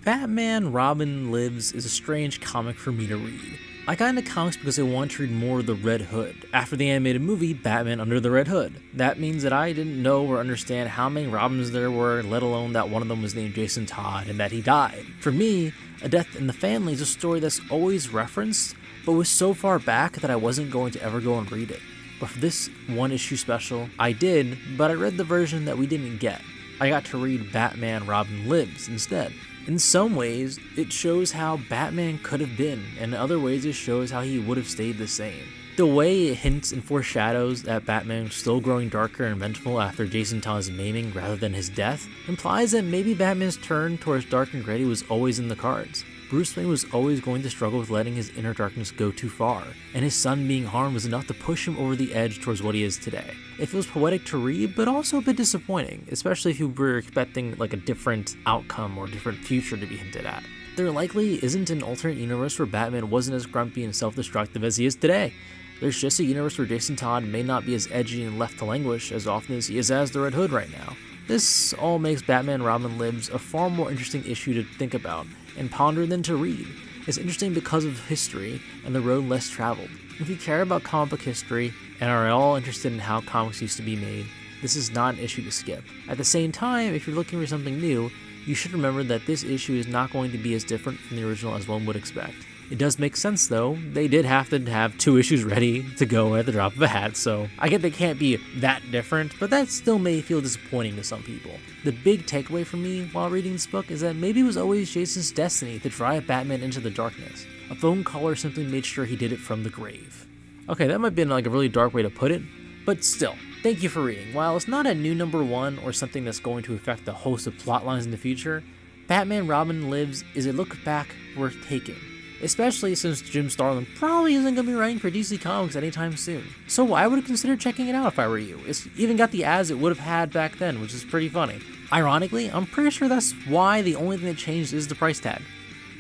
Batman Robin Lives is a strange comic for me to read. I got into comics because I wanted to read more of the Red Hood, after the animated movie Batman Under the Red Hood. That means that I didn't know or understand how many Robins there were, let alone that one of them was named Jason Todd and that he died. For me, a death in the family is a story that's always referenced, but was so far back that I wasn't going to ever go and read it. But for this one issue special, I did, but I read the version that we didn't get. I got to read Batman Robin Lives instead. In some ways, it shows how Batman could have been, and in other ways it shows how he would have stayed the same. The way it hints and foreshadows that Batman is still growing darker and vengeful after Jason Todd's maiming rather than his death implies that maybe Batman's turn towards dark and gritty was always in the cards. Bruce Wayne was always going to struggle with letting his inner darkness go too far, and his son being harmed was enough to push him over the edge towards what he is today. It feels poetic to read, but also a bit disappointing, especially if you were expecting like a different outcome or different future to be hinted at. There likely isn't an alternate universe where Batman wasn't as grumpy and self-destructive as he is today. There's just a universe where Jason Todd may not be as edgy and left to languish as often as he is as the Red Hood right now. This all makes Batman Robin Lives a far more interesting issue to think about and ponder than to read. It's interesting because of history and the road less traveled. If you care about comic book history and are at all interested in how comics used to be made, this is not an issue to skip. At the same time, if you're looking for something new, you should remember that this issue is not going to be as different from the original as one would expect. It does make sense though, they did have to have 2 issues ready to go at the drop of a hat, so I get they can't be that different, but that still may feel disappointing to some people. The big takeaway for me while reading this book is that maybe it was always Jason's destiny to drive Batman into the darkness. A phone caller simply made sure he did it from the grave. Okay, that might be like a really dark way to put it, but still, thank you for reading. While it's not a new #1 or something that's going to affect a host of plot lines in the future, Batman Robin Lives is a look back worth taking. Especially since Jim Starlin probably isn't going to be writing for DC Comics anytime soon. So I would consider checking it out if I were you. It's even got the ads it would have had back then, which is pretty funny. Ironically, I'm pretty sure that's why the only thing that changed is the price tag.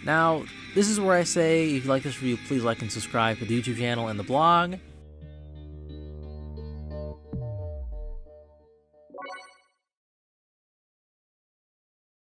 Now, this is where I say, if you like this review, please like and subscribe to the YouTube channel and the blog.